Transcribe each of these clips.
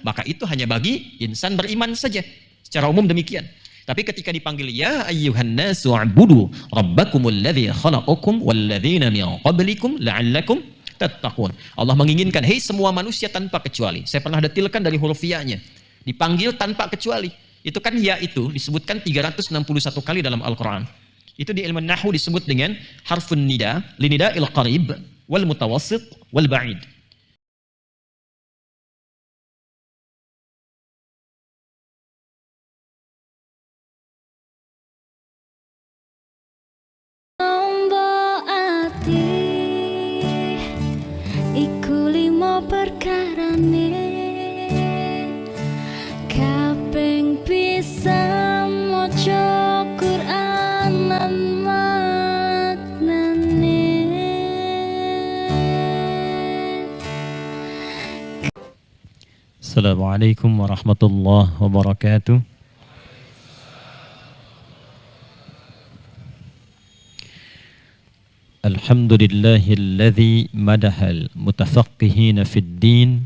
maka itu hanya bagi insan beriman saja. Secara umum demikian. Tapi ketika dipanggil ya ayyuhan nasu u'budu rabbakumul ladzi khalaqakum wal ladzina min qablikum la'allakum tattaqun. Allah menginginkan, hei semua manusia tanpa kecuali. Saya pernah detilkan dari huruf ya-nya. Dipanggil tanpa kecuali. Itu kan ya itu disebutkan 361 kali dalam Al-Qur'an. Itu di ilmu nahwu disebut dengan harfun nida, linida'il qarib wal mutawassit wal ba'id. Perkarane kaping bisa maca Quran lan maknane. Assalamualaikum warahmatullahi wabarakatuh. Alhamdulillahilladzi madahal mutafaqqihina fid din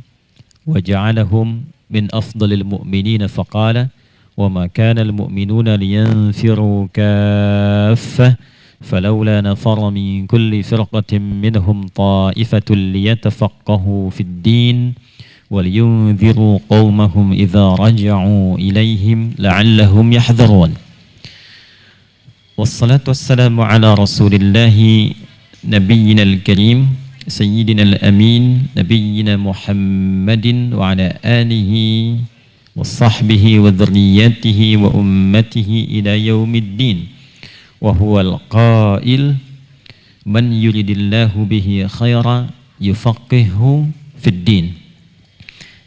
wa ja'alahum min afdalil mu'minina faqala wa ma kana al mu'minuna liyanfiru kaffah falawla nafara min kulli firqatin minhum ta'ifatun liyatafaqahu fid din wa liyunziru qawmahum idza raja'u ilayhim la'allahum yahdharun. Wassalatu wassalamu ala rasulillahi nabiyyina al-karim sayyidina al-amin nabiyyina Muhammadin wa ala alihi wa sahbihi wa dhurriyyatihi wa ummatihi ila yaumiddin wa huwa al-qail man yuridillahu bihi khaira yufaqihu fid din.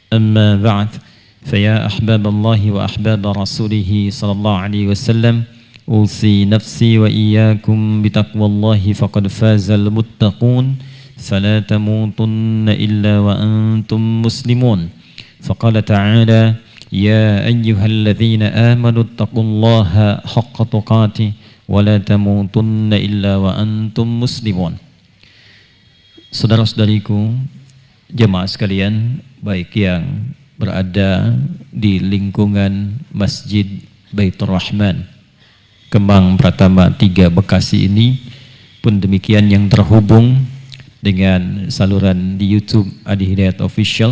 Amma ba'd, fa ya ahbaballahi wa ahbaba rasulihi sallallahu alaihi wasallam, أوصي نفسي وإياكم بتقوى الله فقد فاز المتقون فلا تموتن إلا وأنتم مسلمون. فقال تعالى يا أيها الذين آمنوا اتقوا الله حق تقاته ولا تموتن إلا وأنتم مسلمون. Saudara-saudariku, jemaah sekalian, baik yang berada di lingkungan Masjid Baitur Rahman Kemang Pratama 3 Bekasi ini, pun demikian yang terhubung dengan saluran di YouTube Adi Hidayat Official,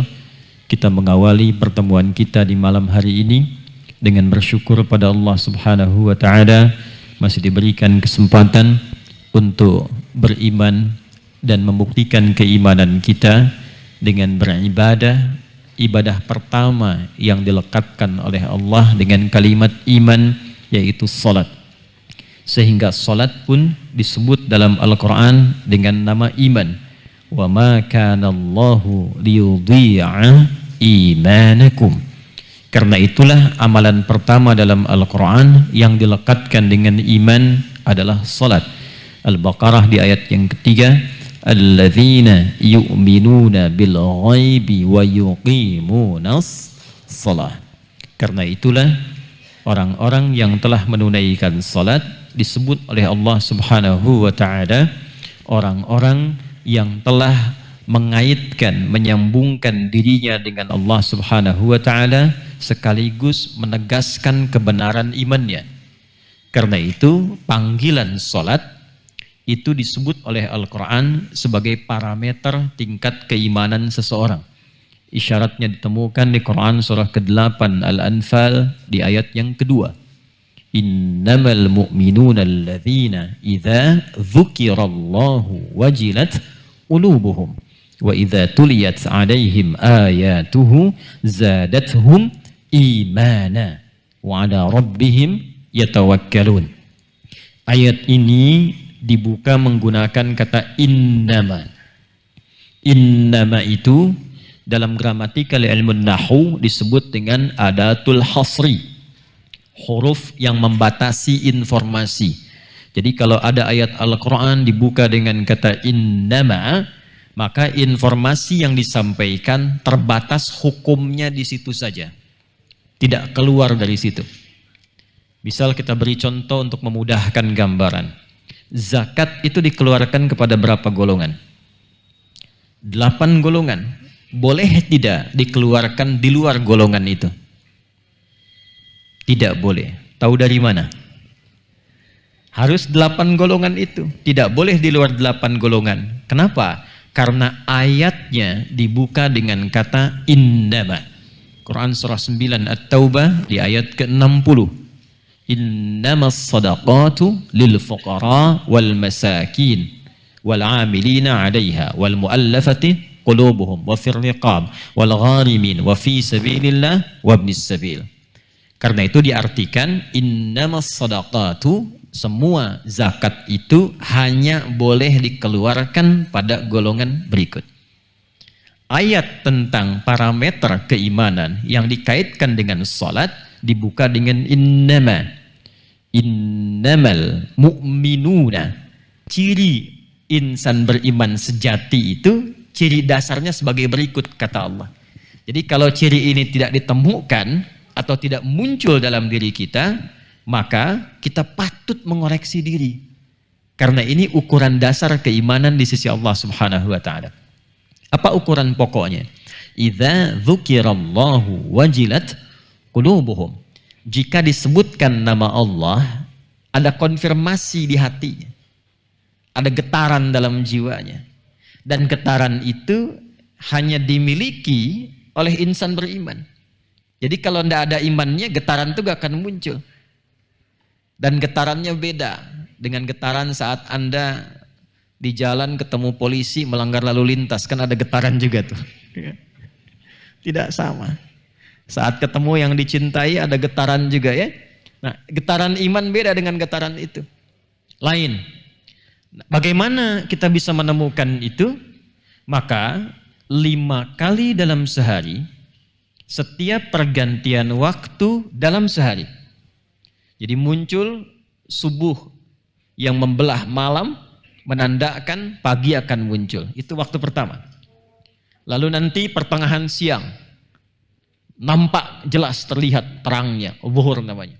kita mengawali pertemuan kita di malam hari ini dengan bersyukur pada Allah Subhanahu wa Ta'ala masih diberikan kesempatan untuk beriman dan membuktikan keimanan kita dengan beribadah, ibadah pertama yang dilekatkan oleh Allah dengan kalimat iman, yaitu salat. Sehingga salat pun disebut dalam Al-Quran dengan nama iman. Wa ma kana Allahu liyudhi'a imanakum. Karena itulah amalan pertama dalam Al-Quran yang dilekatkan dengan iman adalah salat. Al-Baqarah di ayat yang ketiga, alladzina yu'minuna bil ghaibi wa yuqimunas salah. Karena itulah orang-orang yang telah menunaikan salat disebut oleh Allah Subhanahu wa Ta'ala orang-orang yang telah mengaitkan, menyambungkan dirinya dengan Allah Subhanahu wa Ta'ala sekaligus menegaskan kebenaran imannya. Karena itu panggilan salat itu disebut oleh Al-Quran sebagai parameter tingkat keimanan seseorang. Isyaratnya ditemukan di Quran surah ke-8 Al-Anfal di ayat yang kedua. Innamal mu'minuna alladzina idza dzukirallahu wajilat qulubuhum wa idza tuliyat 'alaihim ayatuhu zadatuhum imana wa 'ala rabbihim yatawakkalun. Ayat ini dibuka menggunakan kata innama. Innama itu dalam gramatikal ilmu nahwu disebut dengan adatul hasri, huruf yang membatasi informasi. Jadi kalau ada ayat Al-Quran dibuka dengan kata innama, maka informasi yang disampaikan terbatas hukumnya di situ saja, tidak keluar dari situ. Misal kita beri contoh untuk memudahkan gambaran. Zakat itu dikeluarkan kepada berapa golongan? 8 golongan. boleh tidak dikeluarkan di luar golongan itu? Tidak boleh. Tahu dari mana? Harus 8 golongan itu. Tidak boleh di luar 8 golongan. Kenapa? Karena ayatnya dibuka dengan kata innama. Quran surah 9 At-Taubah di ayat ke-60. Innamas sadaqatu lil fuqara wal masakin wal 'amilina 'alaiha wal mu'allafati qulubuhum wa fir riqab wal gharimin wa fi sabilillah wa ibnis sabil. Karena itu diartikan innamas sadaqatu, semua zakat itu hanya boleh dikeluarkan pada golongan berikut. Ayat tentang parameter keimanan yang dikaitkan dengan salat dibuka dengan innama. Innamal mu'minuna. Ciri insan beriman sejati itu, ciri dasarnya sebagai berikut, kata Allah. Jadi kalau ciri ini tidak ditemukan atau tidak muncul dalam diri kita, maka kita patut mengoreksi diri. Karena ini ukuran dasar keimanan di sisi Allah Subhanahu wa taala. Apa ukuran pokoknya? Idza dzukirallahu wajilat qulubuhum. Jika disebutkan nama Allah, ada konfirmasi di hatinya. Ada getaran dalam jiwanya. Dan getaran itu hanya dimiliki oleh insan beriman. Jadi kalau tidak ada imannya, getaran itu gak akan muncul. Dan getarannya beda dengan getaran saat Anda di jalan ketemu polisi melanggar lalu lintas, kan ada getaran juga tuh. Tidak sama. Saat ketemu yang dicintai ada getaran juga ya. Nah, getaran iman beda dengan getaran itu. Lain. Bagaimana kita bisa menemukan itu? Maka 5 kali dalam sehari, setiap pergantian waktu dalam sehari. Jadi muncul subuh yang membelah malam, menandakan pagi akan muncul. Itu waktu pertama. Lalu nanti pertengahan siang, nampak jelas terlihat terangnya, zuhur namanya.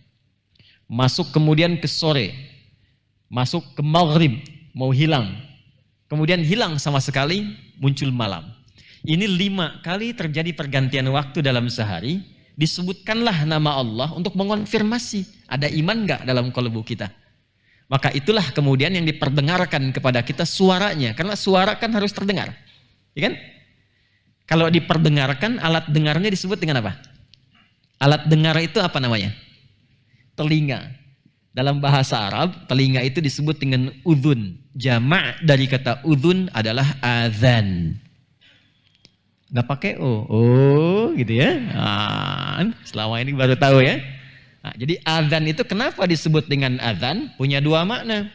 Masuk kemudian ke sore, masuk ke maghrib, mau hilang. Kemudian hilang sama sekali, muncul malam. Ini 5 kali terjadi pergantian waktu dalam sehari. Disebutkanlah nama Allah untuk mengonfirmasi ada iman enggak dalam kalbu kita. Maka itulah kemudian yang diperdengarkan kepada kita suaranya. Karena suara kan harus terdengar. Ya kan? Kalau diperdengarkan, alat dengarnya disebut dengan apa? Alat dengar itu apa namanya? Telinga. Dalam bahasa Arab, telinga itu disebut dengan udhun. Jama' dari kata udhun adalah adzan. Nggak pakai o, oh gitu ya. Nah, selama ini baru tahu ya. Nah, jadi adzan itu kenapa disebut dengan adzan? Punya 2 makna.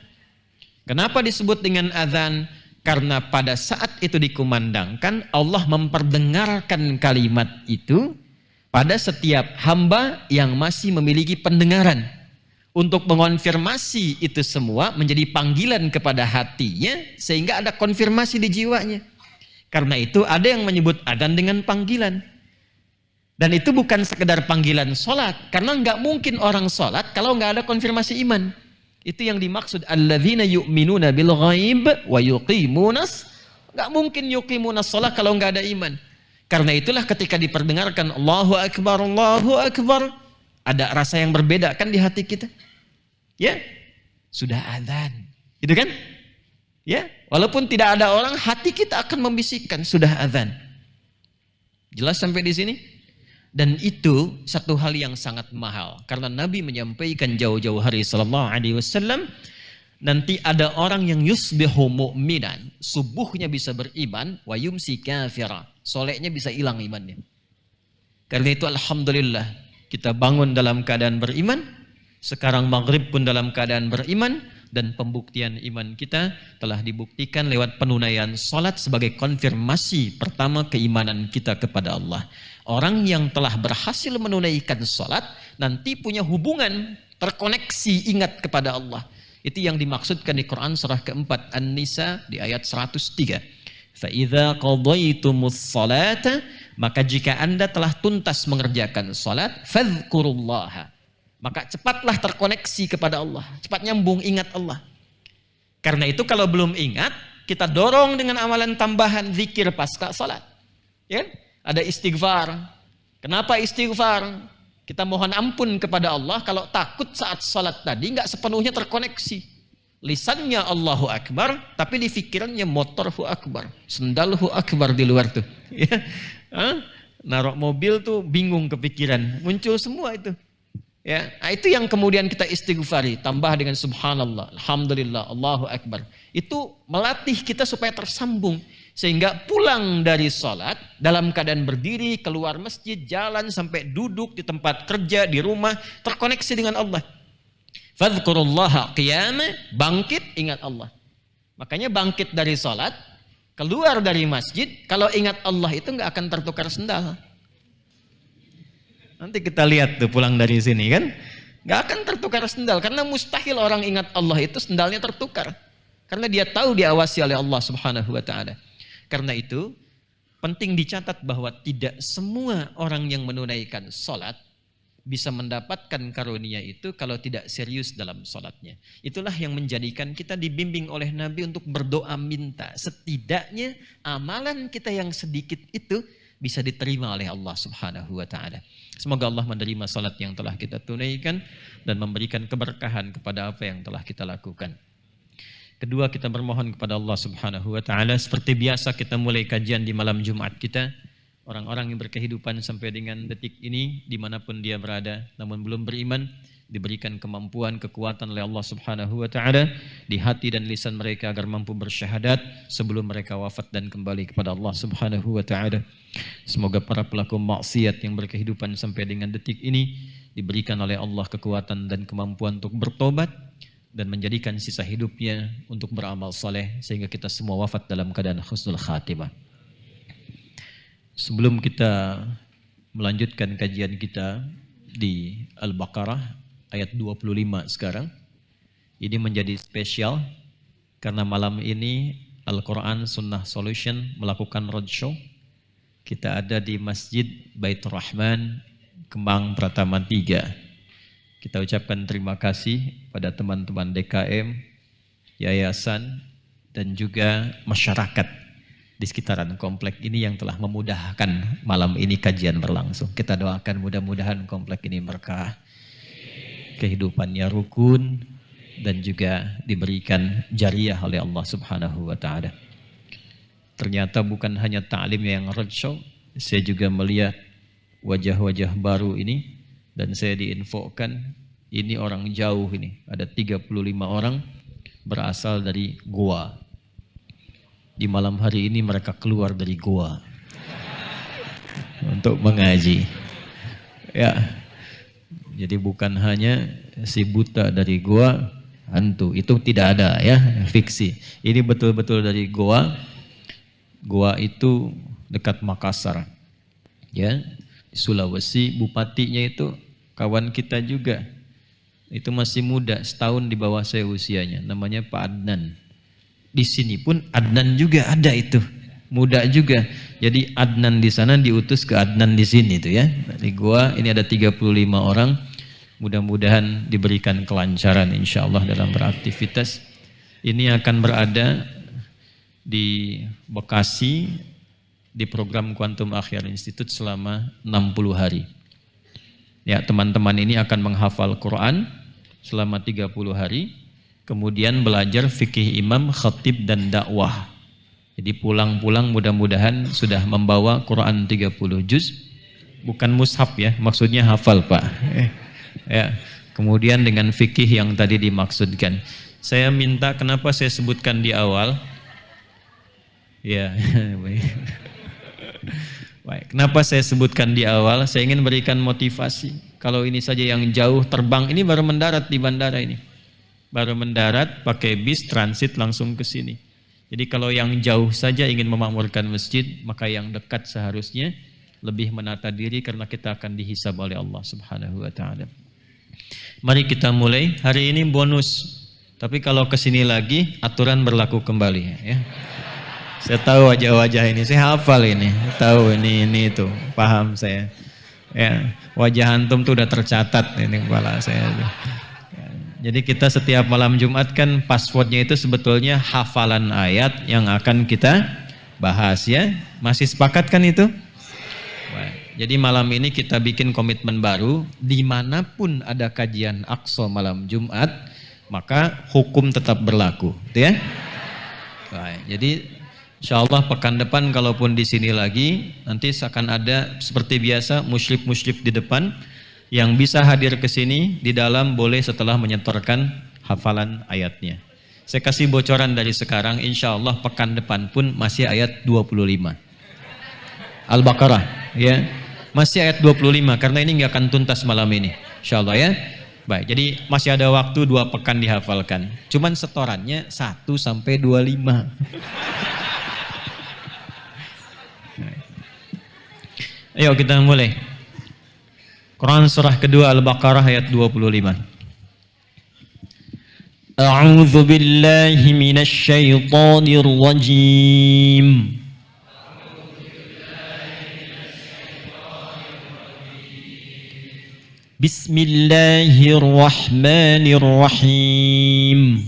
Kenapa disebut dengan adzan? Karena pada saat itu dikumandangkan, Allah memperdengarkan kalimat itu pada setiap hamba yang masih memiliki pendengaran. Untuk mengonfirmasi itu semua menjadi panggilan kepada hatinya, sehingga ada konfirmasi di jiwanya. Karena itu ada yang menyebut adzan dengan panggilan. Dan itu bukan sekedar panggilan sholat. Karena nggak mungkin orang sholat kalau nggak ada konfirmasi iman. Itu yang dimaksud alladzina yu'minuna bil ghaib wa yuqimunas. Nggak mungkin yuqimunas sholat kalau nggak ada iman. Karena itulah ketika diperdengarkan Allahu Akbar, Allahu Akbar, ada rasa yang berbeda kan di hati kita. Ya, sudah adzan. Gitu kan? Ya, walaupun tidak ada orang, hati kita akan membisikkan sudah adzan. Jelas sampai di sini? Dan itu satu hal yang sangat mahal, karena Nabi menyampaikan jauh-jauh hari sallallahu alaihi wasallam, nanti ada orang yang yusbihu mu'minan, subuhnya bisa beriman, wa yumsi kafira, solehnya bisa hilang imannya. Karena itu alhamdulillah kita bangun dalam keadaan beriman, sekarang maghrib pun dalam keadaan beriman. Dan pembuktian iman kita telah dibuktikan lewat penunaian salat sebagai konfirmasi pertama keimanan kita kepada Allah. Orang yang telah berhasil menunaikan salat nanti punya hubungan terkoneksi ingat kepada Allah. Itu yang dimaksudkan di Quran surah keempat An-Nisa di ayat 103. Fa'idha qadaytumus salata, maka jika anda telah tuntas mengerjakan salat, fadhkurullaha, maka cepatlah terkoneksi kepada Allah, cepat nyambung ingat Allah. Karena itu kalau belum ingat, kita dorong dengan amalan tambahan zikir pasca salat. Ya, ada istighfar. Kenapa istighfar? Kita mohon ampun kepada Allah kalau takut saat sholat tadi nggak sepenuhnya terkoneksi. Lisannya Allahu Akbar, tapi di pikirannya motorhu akbar, sendalhu akbar di luar tuh. Ya. Narok mobil tuh bingung kepikiran, muncul semua itu. Ya, itu yang kemudian kita istighfari, tambah dengan subhanallah, alhamdulillah, Allahu Akbar. Itu melatih kita supaya tersambung. Sehingga pulang dari sholat dalam keadaan berdiri, keluar masjid, jalan sampai duduk di tempat kerja, di rumah, terkoneksi dengan Allah. Fadhkurullaha qiyama, bangkit ingat Allah. Makanya bangkit dari sholat, keluar dari masjid, kalau ingat Allah itu nggak akan tertukar sendal. Nanti kita lihat tuh pulang dari sini kan, nggak akan tertukar sendal karena mustahil orang ingat Allah itu sendalnya tertukar. Karena dia tahu diawasi oleh Allah Subhanahu wa taala. Karena itu penting dicatat bahwa tidak semua orang yang menunaikan sholat bisa mendapatkan karunia itu kalau tidak serius dalam sholatnya. Itulah yang menjadikan kita dibimbing oleh Nabi untuk berdoa minta. Setidaknya amalan kita yang sedikit itu bisa diterima oleh Allah Subhanahu wa taala. Semoga Allah menerima sholat yang telah kita tunaikan dan memberikan keberkahan kepada apa yang telah kita lakukan. Kedua, kita bermohon kepada Allah Subhanahu wa taala seperti biasa kita mulai kajian di malam Jumat kita. Orang-orang yang berkehidupan sampai dengan detik ini dimanapun dia berada namun belum beriman, diberikan kemampuan, kekuatan oleh Allah Subhanahu wa taala di hati dan lisan mereka agar mampu bersyahadat sebelum mereka wafat dan kembali kepada Allah Subhanahu wa taala. Semoga para pelaku maksiat yang berkehidupan sampai dengan detik ini diberikan oleh Allah kekuatan dan kemampuan untuk bertobat dan menjadikan sisa hidupnya untuk beramal saleh sehingga kita semua wafat dalam keadaan husnul khatimah. Sebelum kita melanjutkan kajian kita di Al-Baqarah ayat 25 sekarang, ini menjadi spesial karena malam ini Al-Quran Sunnah Solution melakukan roadshow. Kita ada di Masjid Baitur Rahman, Kemang Pratama 3. Kita ucapkan terima kasih pada teman-teman DKM, yayasan, dan juga masyarakat di sekitaran komplek ini yang telah memudahkan malam ini kajian berlangsung. Kita doakan mudah-mudahan komplek ini berkah, kehidupannya rukun, dan juga diberikan jariah oleh Allah Subhanahu wa taala. Ternyata bukan hanya ta'lim yang roadshow, saya juga melihat wajah-wajah baru ini. Dan saya diinfokan ini orang jauh ini, ada 35 orang berasal dari Goa. Di malam hari ini mereka keluar dari Goa untuk mengaji. Ya, jadi bukan hanya si buta dari Goa, hantu, itu tidak ada ya, fiksi. Ini betul-betul dari Goa. Goa itu dekat Makassar. Ya, di Sulawesi, bupatinya itu kawan kita juga, itu masih muda, setahun di bawah saya usianya, namanya Pak Adnan. Di sini pun Adnan juga ada itu, muda juga. Jadi Adnan di sana diutus ke Adnan di sini tuh ya. Di gua ini ada 35 orang, mudah-mudahan diberikan kelancaran insya Allah dalam beraktivitas. Ini akan berada di Bekasi di program Quantum Akhyar Institute selama 60 hari. Ya, teman-teman ini akan menghafal Quran selama 30 hari, kemudian belajar fikih imam, khatib, dan dakwah. Jadi pulang-pulang mudah-mudahan sudah membawa Quran 30 juz, bukan mushaf ya, maksudnya hafal Pak. Ya, kemudian dengan fikih yang tadi dimaksudkan. Saya minta, kenapa saya sebutkan di awal? Ya, baik. Kenapa saya sebutkan di awal? Saya ingin berikan motivasi. Kalau ini saja yang jauh terbang, ini baru mendarat di bandara ini. Baru mendarat pakai bis transit langsung ke sini. Jadi kalau yang jauh saja ingin memakmurkan masjid, maka yang dekat seharusnya lebih menata diri karena kita akan dihisab oleh Allah Subhanahu wa taala. Mari kita mulai. Hari ini bonus. Tapi kalau ke sini lagi aturan berlaku kembali ya. Saya tahu wajah-wajah ini, saya hafal ini, tahu ini itu, paham saya. Ya, wajah antum tuh udah tercatat ini kepala saya. Ya, jadi kita setiap malam Jumat kan passwordnya itu sebetulnya hafalan ayat yang akan kita bahas ya. Masih sepakat kan itu? Baik. Jadi malam ini kita bikin komitmen baru, dimanapun ada kajian Aqsa malam Jumat, maka hukum tetap berlaku, gitu ya. Baik. Jadi insya Allah pekan depan kalaupun di sini lagi, nanti akan ada seperti biasa musyrif-musyrif di depan yang bisa hadir ke sini di dalam boleh setelah menyetorkan hafalan ayatnya. Saya kasih bocoran dari sekarang, insya Allah pekan depan pun masih ayat 25. Al-Baqarah, ya. Masih ayat 25, karena ini nggak akan tuntas malam ini. Insya Allah ya. Baik, jadi masih ada waktu 2 pekan dihafalkan. Cuman setorannya 1 sampai 25. Ayo kita mulai. Quran surah kedua Al-Baqarah ayat 25. A'udzu billahi minasy syaithanir rajim. Bismillahirrahmanirrahim.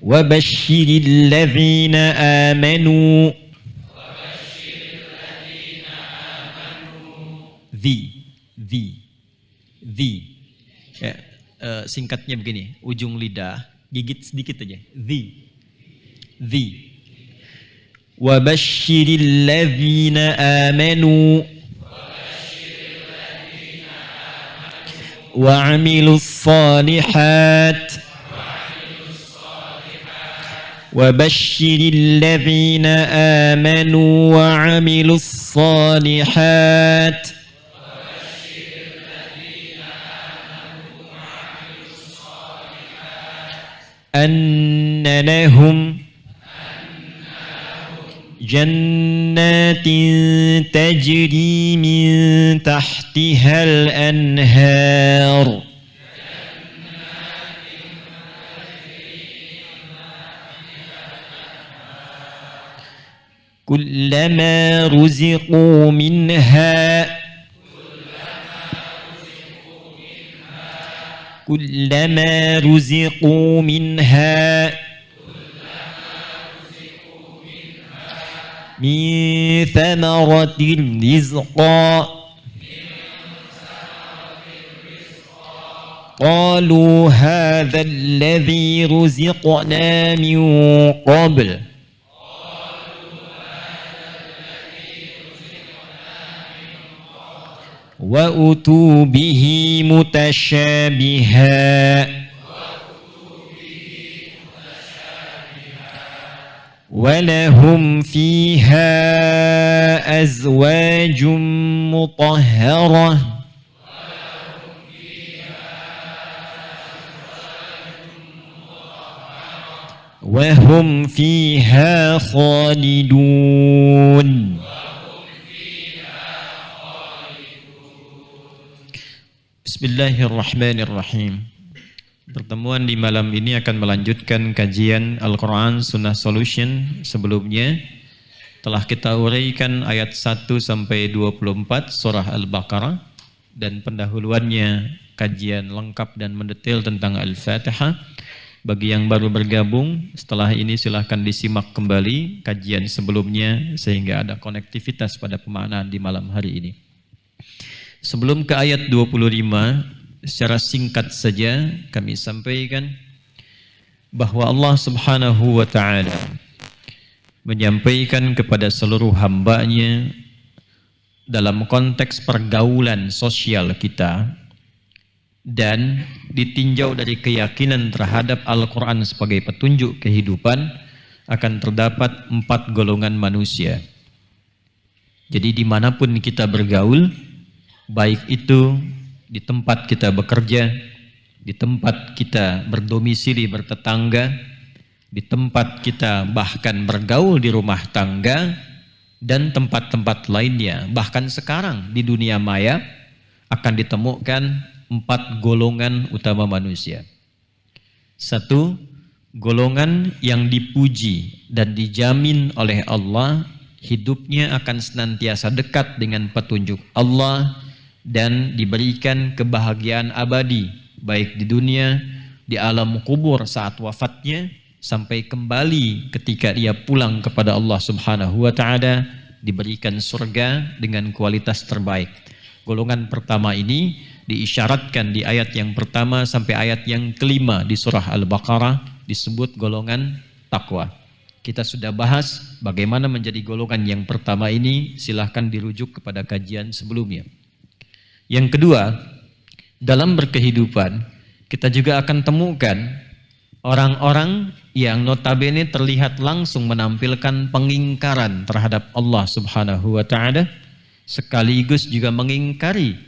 Wa basyiril ladzina amanu. Ya, singkatnya begini, ujung lidah gigit sedikit aja. Wa basyiril ladzina amanu wa 'amilus shalihat wa basyiril ladzina amanu wa 'amilus shalihat anna lahum jannatin tajri min tahtihal anhar kullama ruziqu minha كلما رزقوا منها من ثمرة رزقا قالوا هذا الذي رزقنا من قبل وأتوا به متشابها ولهم فيها أزواج مطهرة وهم فيها خالدون. Bismillahirrahmanirrahim. Pertemuan di malam ini akan melanjutkan kajian Al-Quran Sunnah Solution. Sebelumnya telah kita uraikan ayat 1 sampai 24 surah Al-Baqarah dan pendahuluannya kajian lengkap dan mendetail tentang Al-Fatihah. Bagi yang baru bergabung, setelah ini silahkan disimak kembali kajian sebelumnya sehingga ada konektivitas pada pemaknaan di malam hari ini. Sebelum ke ayat 25, secara singkat saja kami sampaikan bahwa Allah Subhanahu wa ta'ala menyampaikan kepada seluruh hambanya dalam konteks pergaulan sosial kita dan ditinjau dari keyakinan terhadap Al-Quran sebagai petunjuk kehidupan akan terdapat 4 golongan manusia. Jadi dimanapun kita bergaul, baik itu di tempat kita bekerja, di tempat kita berdomisili bertetangga, di tempat kita bahkan bergaul di rumah tangga, dan tempat-tempat lainnya. Bahkan sekarang di dunia maya akan ditemukan 4 golongan utama manusia. 1, golongan yang dipuji dan dijamin oleh Allah, hidupnya akan senantiasa dekat dengan petunjuk Allah dan diberikan kebahagiaan abadi baik di dunia di alam kubur saat wafatnya, sampai kembali ketika dia pulang kepada Allah Subhanahu wa taala, diberikan surga dengan kualitas terbaik. Golongan pertama ini diisyaratkan di ayat yang pertama sampai ayat yang kelima di surah Al-Baqarah, disebut golongan takwa. Kita sudah bahas bagaimana menjadi golongan yang pertama ini, silahkan dirujuk kepada kajian sebelumnya. Yang kedua, dalam berkehidupan kita juga akan temukan orang-orang yang notabene terlihat langsung menampilkan pengingkaran terhadap Allah Subhanahu wa taala, sekaligus juga mengingkari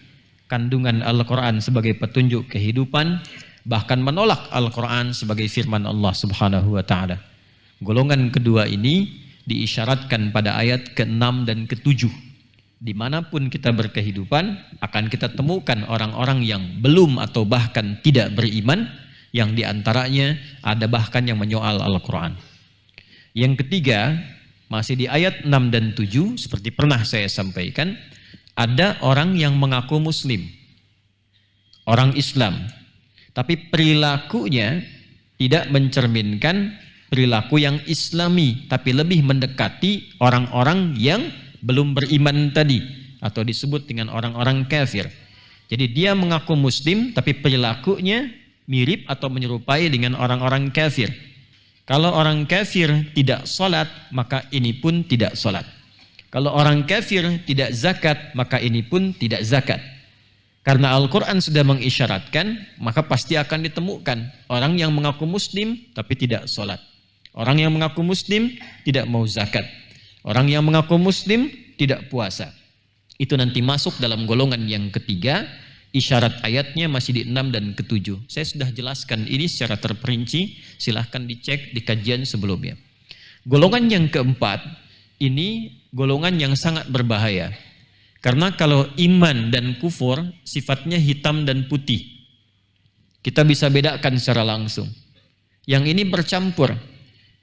kandungan Al-Quran sebagai petunjuk kehidupan, bahkan menolak Al-Quran sebagai firman Allah Subhanahu wa taala. Golongan kedua ini diisyaratkan pada ayat ke-6 dan ke-7. Dimanapun kita berkehidupan, akan kita temukan orang-orang yang belum atau bahkan tidak beriman, yang diantaranya ada bahkan yang menyoal Al-Quran. Yang ketiga, masih di ayat 6 dan 7, seperti pernah saya sampaikan, ada orang yang mengaku muslim, orang Islam, tapi perilakunya tidak mencerminkan perilaku yang islami, tapi lebih mendekati orang-orang yang belum beriman tadi, atau disebut dengan orang-orang kafir. Jadi dia mengaku muslim, tapi perilakunya mirip atau menyerupai dengan orang-orang kafir. Kalau orang kafir tidak sholat, maka ini pun tidak sholat. Kalau orang kafir tidak zakat, maka ini pun tidak zakat. Karena Al-Quran sudah mengisyaratkan, maka pasti akan ditemukan orang yang mengaku muslim tapi tidak sholat. Orang yang mengaku muslim tidak mau zakat. Orang yang mengaku muslim tidak puasa. Itu nanti masuk dalam golongan yang ketiga. Isyarat ayatnya masih di 6 dan ke-7. Saya sudah jelaskan ini secara terperinci, silahkan dicek di kajian sebelumnya. Golongan yang keempat, ini golongan yang sangat berbahaya. Karena kalau iman dan kufur sifatnya hitam dan putih, kita bisa bedakan secara langsung. Yang ini bercampur,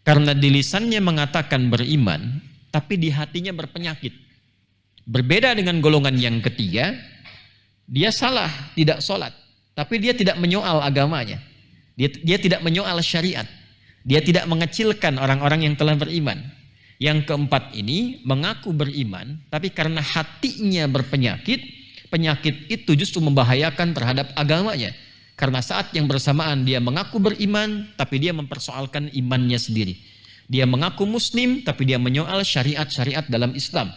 karena di lisannya mengatakan beriman, tapi di hatinya berpenyakit. Berbeda dengan golongan yang ketiga, dia salah, tidak sholat, tapi dia tidak menyoal agamanya. Dia tidak menyoal syariat. Dia tidak mengecilkan orang-orang yang telah beriman. Yang keempat ini mengaku beriman, tapi karena hatinya berpenyakit, penyakit itu justru membahayakan terhadap agamanya. Karena saat yang bersamaan dia mengaku beriman, tapi dia mempersoalkan imannya sendiri. Dia mengaku muslim, tapi dia menyoal syariat-syariat dalam Islam.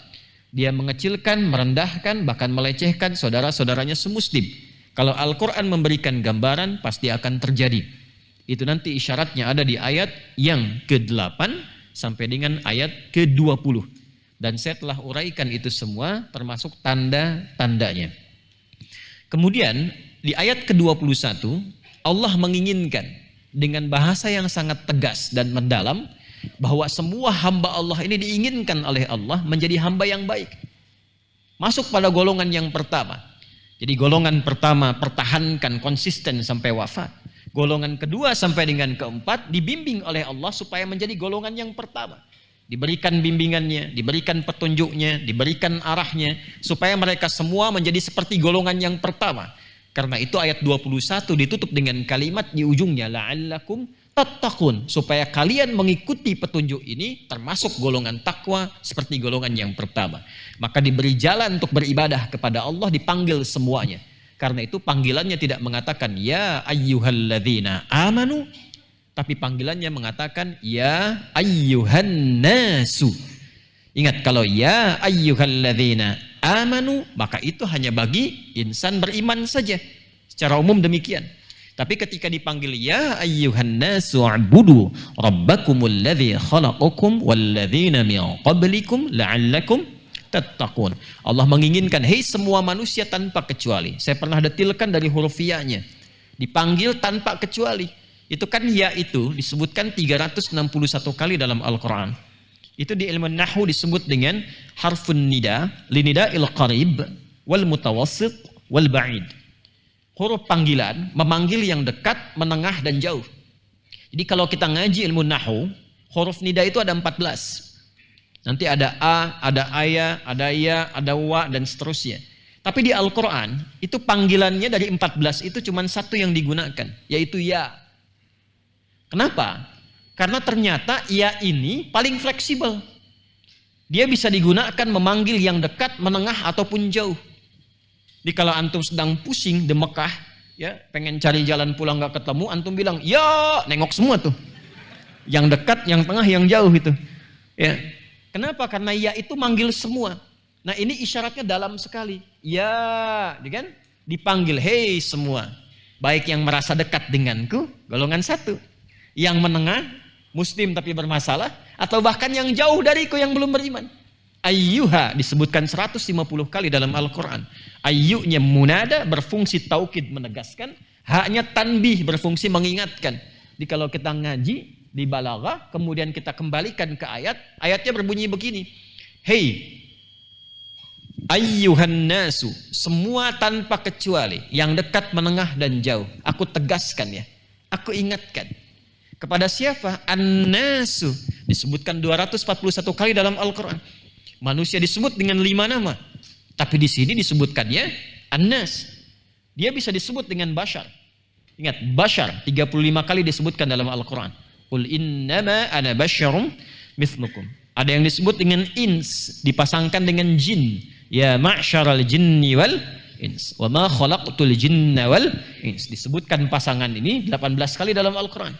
Dia mengecilkan, merendahkan, bahkan melecehkan saudara-saudaranya semuslim. Kalau Al-Quran memberikan gambaran, pasti akan terjadi. Itu nanti isyaratnya ada di ayat yang ke-8 sampai dengan ayat ke-20. Dan saya telah uraikan itu semua, termasuk tanda-tandanya. Kemudian di ayat ke-21, Allah menginginkan dengan bahasa yang sangat tegas dan mendalam, bahwa semua hamba Allah ini diinginkan oleh Allah menjadi hamba yang baik. Masuk pada golongan yang pertama. Jadi golongan pertama pertahankan konsisten sampai wafat. Golongan kedua sampai dengan keempat dibimbing oleh Allah supaya menjadi golongan yang pertama. Diberikan bimbingannya, diberikan petunjuknya, diberikan arahnya, supaya mereka semua menjadi seperti golongan yang pertama. Karena itu ayat 21 ditutup dengan kalimat di ujungnya, la'allakum tattaqun, supaya kalian mengikuti petunjuk ini termasuk golongan takwa seperti golongan yang pertama. Maka diberi jalan untuk beribadah kepada Allah, dipanggil semuanya. Karena itu panggilannya tidak mengatakan ya ayyuhalladzina amanu, tapi panggilannya mengatakan ya ayyuhan nasu. Ingat, kalau ya ayyuhalladzina amanu, maka itu hanya bagi insan beriman saja. Secara umum demikian. Tapi ketika dipanggil ya ayyuhan nasu u'budu rabbakumul ladzi khalaqakum walladzina min qablikum la'allakum tattaqun. Allah menginginkan, hei semua manusia tanpa kecuali. Saya pernah detilkan dari huruf ya-nya. Dipanggil tanpa kecuali. Itu kan ya itu disebutkan 361 kali dalam Al-Quran. Itu di ilmu nahwu disebut dengan harfun nida, linida'il qarib wal mutawassit wal ba'id. Huruf panggilan memanggil yang dekat, menengah dan jauh. Jadi kalau kita ngaji ilmu nahwu, huruf nida itu ada 14. Nanti ada a, ada aya, ada ya, ada wa dan seterusnya. Tapi di Al-Quran itu panggilannya dari 14 itu cuma satu yang digunakan, yaitu ya. Kenapa? Karena ternyata ya ini paling fleksibel. Dia bisa digunakan memanggil yang dekat, menengah ataupun jauh. Jadi kalau antum sedang pusing di Mekah, ya pengen cari jalan pulang nggak ketemu, antum bilang ya, nengok semua tuh. Yang dekat, yang tengah, yang jauh itu. Ya. Kenapa? Karena ya itu manggil semua. Nah ini isyaratnya dalam sekali. Ya, kan? Dipanggil, hei semua. Baik yang merasa dekat denganku, golongan 1. Yang menengah, muslim tapi bermasalah. Atau bahkan yang jauh dariku yang belum beriman. Ayyuha disebutkan 150 kali dalam Al-Quran. Ayyunya munada berfungsi taukid menegaskan. Haknya tanbih berfungsi mengingatkan. Jadi kalau kita ngaji di balaghah, kemudian kita kembalikan ke ayat. Ayatnya berbunyi begini. Hei ayyuhan nasu, semua tanpa kecuali, yang dekat, menengah dan jauh. Aku tegaskan ya, aku ingatkan. Kepada siapa? An-nasu disebutkan 241 kali dalam Al-Quran. Manusia disebut dengan 5 nama, tapi di sini disebutkannya An-nas. Dia bisa disebut dengan bashar. Ingat, bashar 35 kali disebutkan dalam Al-Quran. Qul innama ana basyarum mithlukum. Ada yang disebut dengan ins, dipasangkan dengan jin. Ya ma'syaral jinni wal ins wa ma khalaqtul jinna wal ins. Disebutkan pasangan ini 18 kali dalam Al-Quran.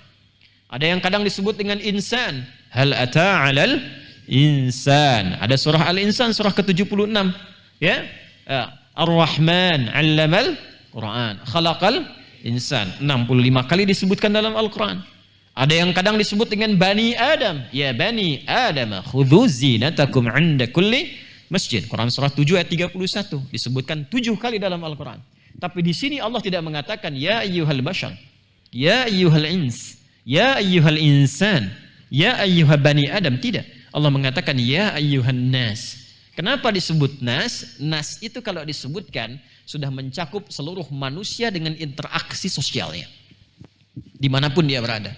Ada yang kadang disebut dengan insan. Hal ata 'alal insan. Ada surah Al-Insan, surah ke-76. Ya. Ar-Rahman 'allamal Quran. Khalaqal insan. 65 kali disebutkan dalam Al-Quran. Ada yang kadang disebut dengan Bani Adam. Ya Bani Adam khudhu zinatakum 'inda kulli masjid. Quran surah 7 ayat 31 disebutkan 7 kali dalam Al-Quran. Tapi di sini Allah tidak mengatakan ya ayyuhal bashar, ya ayyuhal ins, ya ayyuhal insan, ya ayyuhal bani adam. Tidak. Allah mengatakan ya ayyuhan nas. Kenapa disebut nas? Nas itu kalau disebutkan sudah mencakup seluruh manusia dengan interaksi sosialnya. Dimanapun dia berada.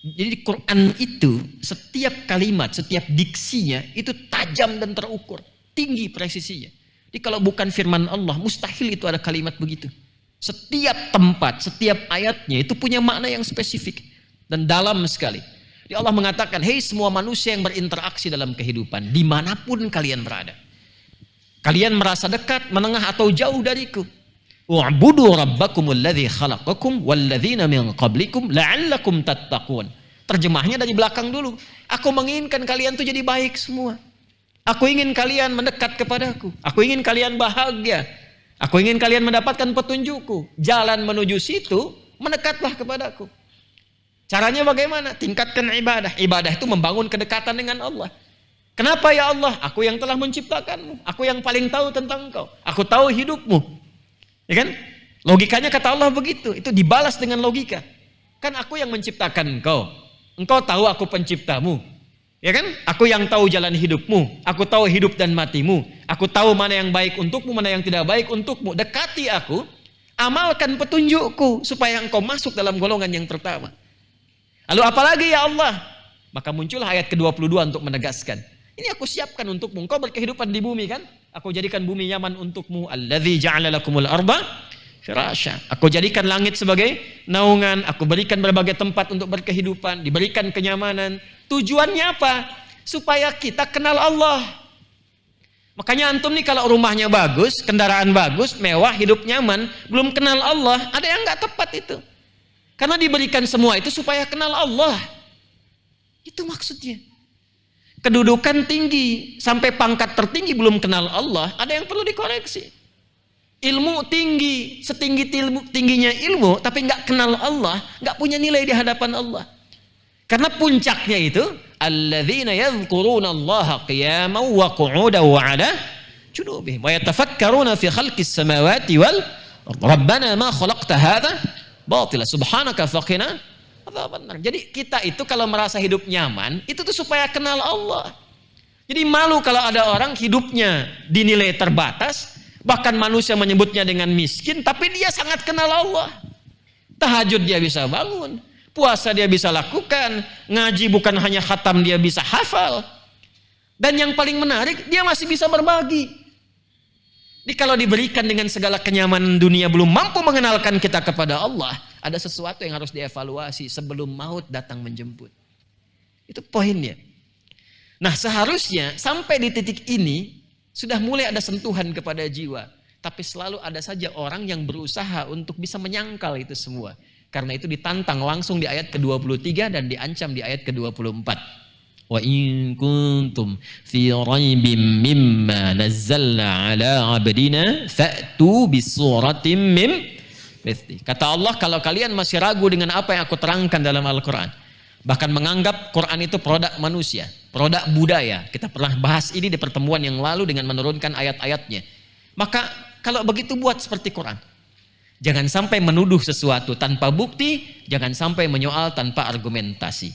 Jadi di Quran itu setiap kalimat, setiap diksinya itu tajam dan terukur, tinggi presisinya. Jadi kalau bukan firman Allah, mustahil itu ada kalimat begitu. Setiap tempat, setiap ayatnya itu punya makna yang spesifik dan dalam sekali. Jadi Allah mengatakan, hei semua manusia yang berinteraksi dalam kehidupan, dimanapun kalian berada. Kalian merasa dekat, menengah atau jauh dariku. Wa'budu rabbakumul ladzi khalaqakum walladzina min qablikum la'allakum tattaqun. Terjemahnya dari belakang dulu. Aku menginginkan kalian tuh jadi baik semua. Aku ingin kalian mendekat kepadaku. Aku ingin kalian bahagia. Aku ingin kalian mendapatkan petunjukku. Jalan menuju situ, mendekatlah kepadaku. Caranya bagaimana? Tingkatkan ibadah. Ibadah itu membangun kedekatan dengan Allah. Kenapa ya Allah? Aku yang telah menciptakanmu. Aku yang paling tahu tentang engkau. Aku tahu hidupmu. Ya kan? Logikanya kata Allah begitu. Itu dibalas dengan logika. Kan aku yang menciptakan engkau. Engkau tahu aku penciptamu. Ya kan? Aku yang tahu jalan hidupmu. Aku tahu hidup dan matimu. Aku tahu mana yang baik untukmu, mana yang tidak baik untukmu. Dekati aku. Amalkan petunjukku. Supaya engkau masuk dalam golongan yang pertama. Lalu apalagi ya Allah? Maka muncullah ayat ke-22 untuk menegaskan. Ini aku siapkan untukmu. Engkau berkehidupan di bumi kan? Aku jadikan bumi nyaman untukmu. Alladzi ja'ala lakumul arda firasya. Aku jadikan langit sebagai naungan. Aku berikan berbagai tempat untuk berkehidupan. Diberikan kenyamanan. Tujuannya apa? Supaya kita kenal Allah. Makanya antum nih kalau rumahnya bagus, kendaraan bagus, mewah, hidup nyaman, belum kenal Allah, ada yang nggak tepat itu. Karena diberikan semua itu supaya kenal Allah. Itu maksudnya. Kedudukan tinggi sampai pangkat tertinggi belum kenal Allah, ada yang perlu dikoreksi. Ilmu tinggi, setinggi tingginya ilmu, tapi nggak kenal Allah, nggak punya nilai di hadapan Allah. Karena puncaknya itu, alladzina yadhkuruna Allaha qiyaman wa qu'udan wa 'ala junubihim wa yatafakkaruna fi khalqis samawati wal rabbana ma khalaqta hadza batila subhanaka faqina. Jadi kita itu kalau merasa hidup nyaman, itu tuh supaya kenal Allah. Jadi malu kalau ada orang hidupnya dinilai terbatas, bahkan manusia menyebutnya dengan miskin, tapi dia sangat kenal Allah. Tahajud dia bisa bangun, puasa dia bisa lakukan, ngaji bukan hanya khatam dia bisa hafal. Dan yang paling menarik, dia masih bisa berbagi. Jadi kalau diberikan dengan segala kenyamanan dunia belum mampu mengenalkan kita kepada Allah, Ada sesuatu yang harus dievaluasi sebelum maut datang menjemput. Itu poinnya. Nah, seharusnya sampai di titik ini sudah mulai ada sentuhan kepada jiwa. Tapi selalu ada saja orang yang berusaha untuk bisa menyangkal itu semua. Karena itu ditantang langsung di ayat ke-23 dan diancam di ayat ke-24. Wa in kuntum fi raibim mimma nazzalna ala abdina fa'tu bisuratim mim mithli. Kata Allah, kalau kalian masih ragu dengan apa yang aku terangkan dalam Al-Quran, bahkan menganggap Quran itu produk manusia, produk budaya, kita pernah bahas ini di pertemuan yang lalu dengan menurunkan ayat-ayatnya, maka kalau begitu buat seperti Quran. Jangan sampai menuduh sesuatu tanpa bukti, jangan sampai menyoal tanpa argumentasi.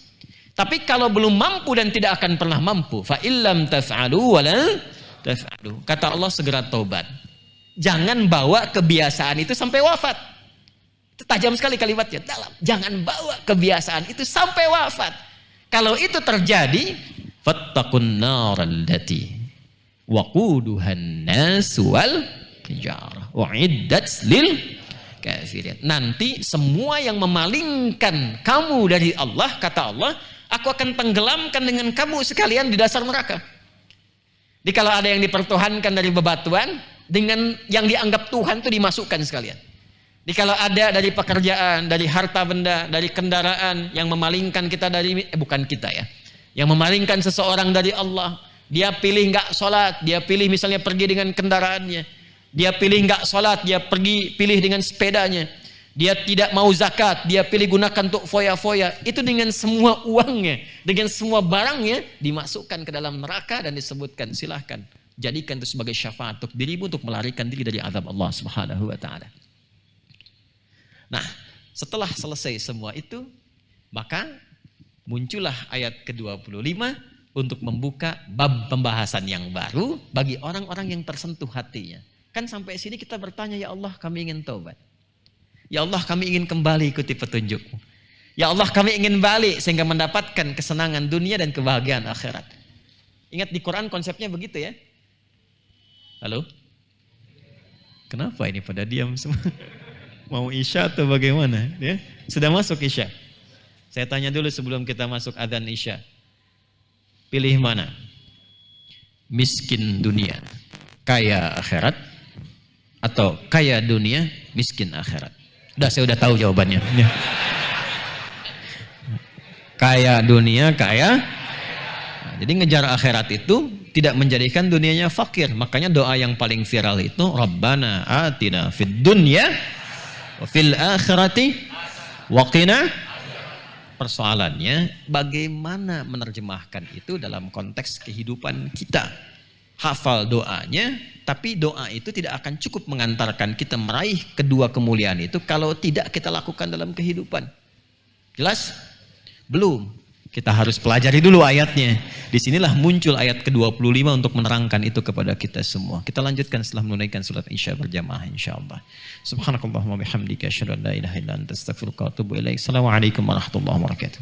Tapi kalau belum mampu dan tidak akan pernah mampu, fa illam taf'alu wala taf'alu. Kata Allah, segera taubat. Jangan bawa kebiasaan itu sampai wafat. Itu tajam sekali kalimatnya, dalam. Jangan bawa kebiasaan itu sampai wafat. Kalau itu terjadi, fattaqun naral lati waquduhan nas wal hijarah uiddat lil kafirin. Nanti semua yang memalingkan kamu dari Allah, kata Allah, aku akan tenggelamkan dengan kamu sekalian di dasar neraka. Jadi kalau ada yang dipertuhankan dari bebatuan, dengan yang dianggap Tuhan itu dimasukkan sekalian. Jadi kalau ada dari pekerjaan, dari harta benda, dari kendaraan yang memalingkan kita dari, bukan kita ya, yang memalingkan seseorang dari Allah, dia pilih nggak sholat, dia pilih misalnya pergi dengan kendaraannya, dia pilih nggak sholat, dia pilih dengan sepedanya, dia tidak mau zakat, dia pilih gunakan untuk foya-foya. Itu dengan semua uangnya, dengan semua barangnya dimasukkan ke dalam neraka dan disebutkan, silahkan jadikan itu sebagai syafaat untuk dirimu untuk melarikan diri dari azab Allah Subhanahu wa taala. Nah, setelah selesai semua itu, maka muncullah ayat ke-25 untuk membuka bab pembahasan yang baru bagi orang-orang yang tersentuh hatinya. Kan sampai sini kita bertanya, ya Allah, kami ingin taubat. Ya Allah, kami ingin kembali ikuti petunjuk-Mu. Ya Allah, kami ingin balik sehingga mendapatkan kesenangan dunia dan kebahagiaan akhirat. Ingat di Quran konsepnya begitu ya. Halo? Kenapa ini pada diam semua? Mau isya atau bagaimana? Ya? Sudah masuk isya. Saya tanya dulu sebelum kita masuk adzan isya. Pilih mana? Miskin dunia, kaya akhirat, atau kaya dunia, miskin akhirat? Saya udah tahu jawabannya. Kaya dunia, kaya. Nah, jadi ngejar akhirat itu tidak menjadikan dunianya fakir. Makanya doa yang paling viral itu, Rabbana atina fid dunya wa fil akhirati wa qina. Persoalannya bagaimana menerjemahkan itu dalam konteks kehidupan kita. Hafal doanya, tapi doa itu tidak akan cukup mengantarkan kita meraih kedua kemuliaan itu kalau tidak kita lakukan dalam kehidupan. Jelas? Belum. Kita harus pelajari dulu ayatnya. Disinilah muncul ayat ke-25 untuk menerangkan itu kepada kita semua. Kita lanjutkan setelah menunaikan salat Isya berjamaah insyaallah. Subhanakallahumma bihamdika asyhadu an la ilaha illa anta astaghfiruka wa atubu ilaik. Assalamualaikum warahmatullahi wabarakatuh.